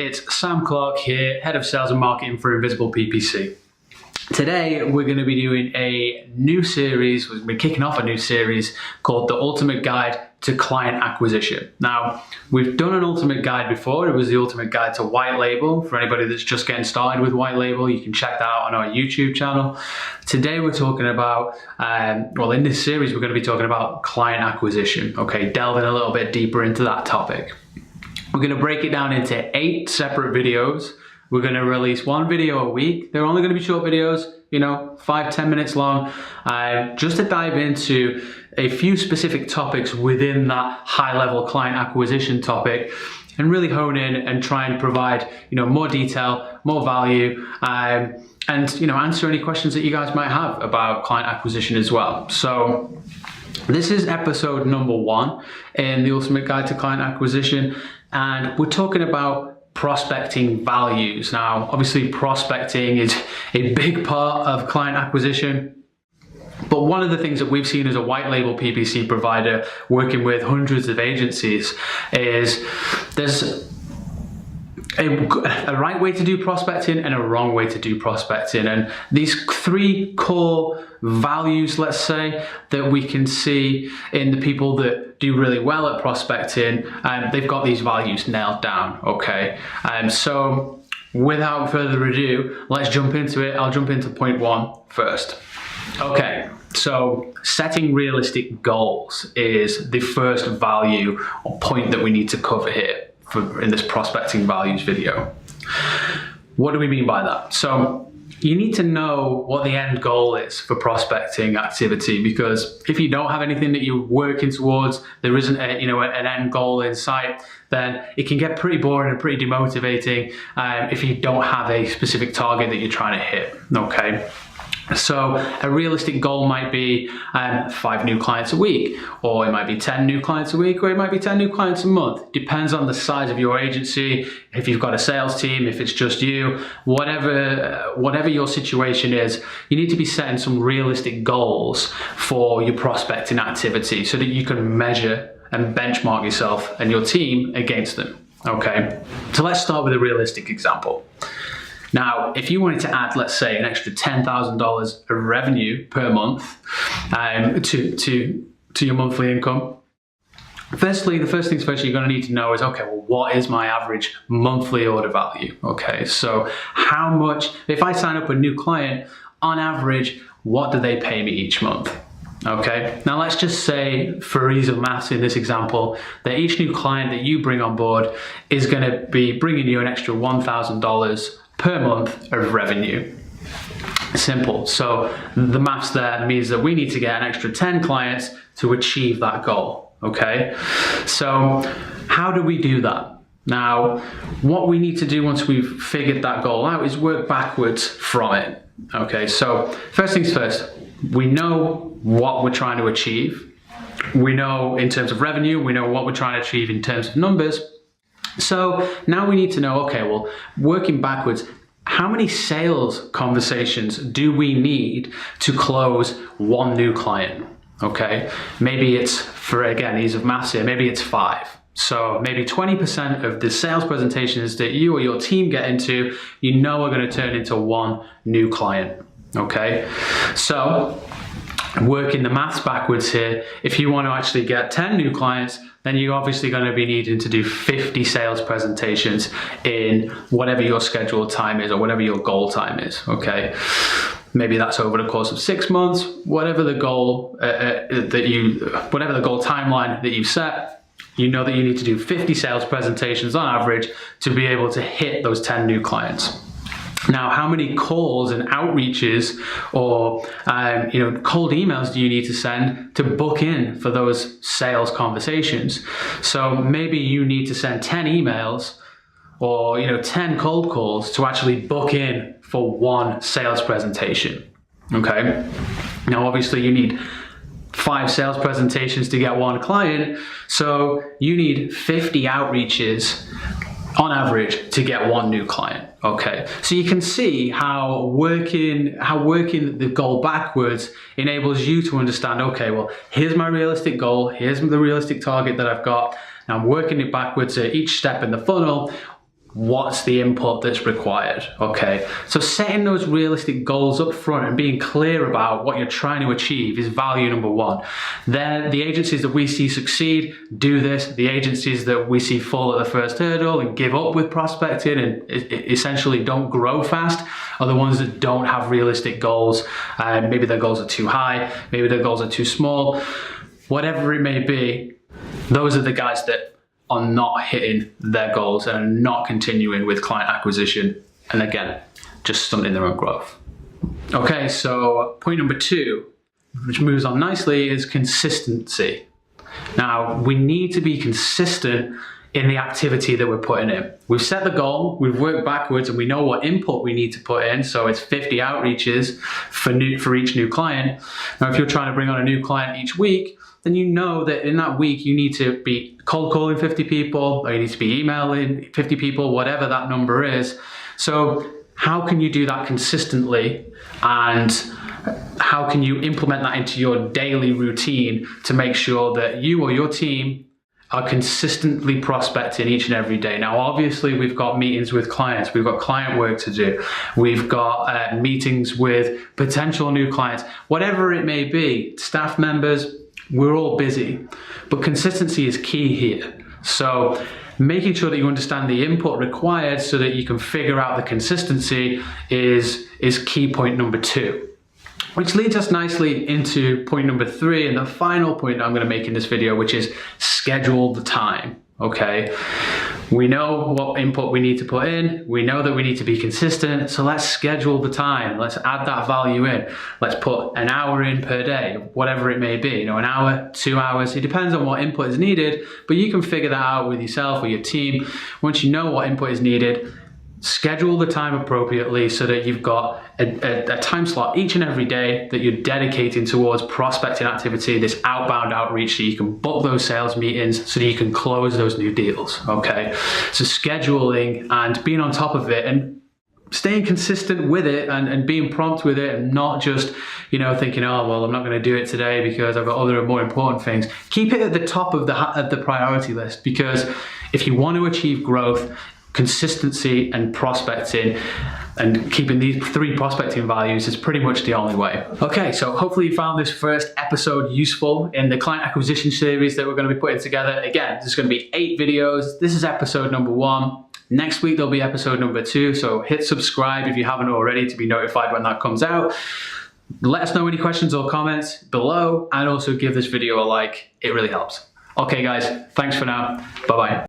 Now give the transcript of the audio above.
it's Sam Clarke here, Head of Sales and Marketing for InvisiblePPC. Today, we're going to be doing a new series, we're kicking off a new series called The Ultimate Guide to Client Acquisition. Now, we've done an Ultimate Guide before. It was the Ultimate Guide to White Label. For anybody that's just getting started with White Label, you can check that out on our YouTube channel. Today, we're talking about, in this series, we're going to be talking about client acquisition, okay? Delving a little bit deeper into that topic. We're going to break it down into 8 separate videos. We're going to release 1 video a week. They're only going to be short videos, 5-10 minutes long, just to dive into a few specific topics within that high-level client acquisition topic and really hone in and try and provide, more detail, more value, and answer any questions that you guys might have about client acquisition as well. So this is episode number 1 in the Ultimate Guide to Client Acquisition, and we're talking about prospecting values. Now, obviously prospecting is a big part of client acquisition, but one of the things that we've seen as a white label PPC provider working with hundreds of agencies is there's a right way to do prospecting and a wrong way to do prospecting. And these 3 core values, let's say, that we can see in the people that do really well at prospecting, they've got these values nailed down, okay? So without further ado, let's jump into it. I'll jump into point 1 first. Okay, so setting realistic goals is the first value or point that we need to cover here in this prospecting values video. What do we mean by that? So you need to know what the end goal is for prospecting activity, because if you don't have anything that you're working towards, there isn't an end goal in sight, then it can get pretty boring and pretty demotivating if you don't have a specific target that you're trying to hit, okay? So a realistic goal might be 5 new clients a week, or it might be 10 new clients a week, or it might be 10 new clients a month. Depends on the size of your agency, if you've got a sales team, if it's just you, whatever your situation is, you need to be setting some realistic goals for your prospecting activity so that you can measure and benchmark yourself and your team against them, okay? So let's start with a realistic example. Now, if you wanted to add, let's say, an extra $10,000 of revenue per month to your monthly income, firstly, the first things first you're going to need to know is, okay, well, what is my average monthly order value? Okay, so how much, if I sign up a new client, on average, what do they pay me each month? Okay, now let's just say, for ease of maths in this example, that each new client that you bring on board is going to be bringing you an extra $1,000 per month of revenue. Simple. So the maths there means that we need to get an extra 10 clients to achieve that goal, okay? So how do we do that? Now, what we need to do once we've figured that goal out is work backwards from it, okay? So first things first, we know what we're trying to achieve. We know in terms of revenue, we know what we're trying to achieve in terms of numbers. So now we need to know, okay, well, working backwards, how many sales conversations do we need to close 1 new client? Okay, maybe it's, for again, ease of maths here, maybe it's 5. So maybe 20% of the sales presentations that you or your team get into, are going to turn into 1 new client. Okay, so working the maths backwards here, if you want to actually get 10 new clients, then you're obviously going to be needing to do 50 sales presentations in whatever your scheduled time is or whatever your goal time is, okay? Maybe that's over the course of 6 months, whatever the goal whatever the goal timeline that you set, that you need to do 50 sales presentations on average to be able to hit those 10 new clients. Now, how many calls and outreaches or cold emails do you need to send to book in for those sales conversations? So maybe you need to send 10 emails or 10 cold calls to actually book in for 1 sales presentation. Okay. Now, obviously, you need 5 sales presentations to get 1 client, so you need 50 outreaches on average to get 1 new client. Okay, so you can see how working the goal backwards enables you to understand, okay, well, here's my realistic goal, here's the realistic target that I've got, and I'm working it backwards at each step in the funnel. what's the input that's required, okay? So setting those realistic goals up front and being clear about what you're trying to achieve is value number one. Then the agencies that we see succeed do this. The agencies that we see fall at the first hurdle and give up with prospecting and essentially don't grow fast are the ones that don't have realistic goals. Maybe their goals are too high, maybe their goals are too small, whatever it may be. Those are the guys that are not hitting their goals and are not continuing with client acquisition. And again, just stunting their own growth. Okay, so point number two, which moves on nicely, is consistency. Now, we need to be consistent in the activity that we're putting in. We've set the goal, we've worked backwards, and we know what input we need to put in. So it's 50 outreaches for each new client. Now, if you're trying to bring on a new client each week, then you know that in that week you need to be cold calling 50 people, or you need to be emailing 50 people, whatever that number is. So how can you do that consistently, and how can you implement that into your daily routine to make sure that you or your team are consistently prospecting each and every day? Now, obviously, we've got meetings with clients, we've got client work to do, we've got meetings with potential new clients, whatever it may be, staff members. We're all busy, but consistency is key here. So making sure that you understand the input required so that you can figure out the consistency is key point number two. Which leads us nicely into point number three, and the final point that I'm going to make in this video, which is schedule the time. Okay, we know what input we need to put in, we know that we need to be consistent, so let's schedule the time, let's add that value in. Let's put an hour in per day, whatever it may be, you know, an hour, 2 hours, it depends on what input is needed, but you can figure that out with yourself or your team. Once you know what input is needed, schedule the time appropriately so that you've got a time slot each and every day that you're dedicating towards prospecting activity, this outbound outreach, so you can book those sales meetings, so that you can close those new deals, okay? So scheduling and being on top of it and staying consistent with it and being prompt with it, and not just, you know, thinking, oh, well, I'm not going to do it today because I've got other more important things. Keep it at the top of the priority list, because if you want to achieve growth, consistency and prospecting and keeping these three prospecting values is pretty much the only way. Okay, so hopefully you found this first episode useful in the client acquisition series that we're going to be putting together. Again, there's going to be 8 videos. This is episode number 1. Next week there'll be episode number 2, so hit subscribe if you haven't already to be notified when that comes out. Let us know any questions or comments below, and also give this video a like. It really helps. Okay guys, thanks for now. Bye-bye.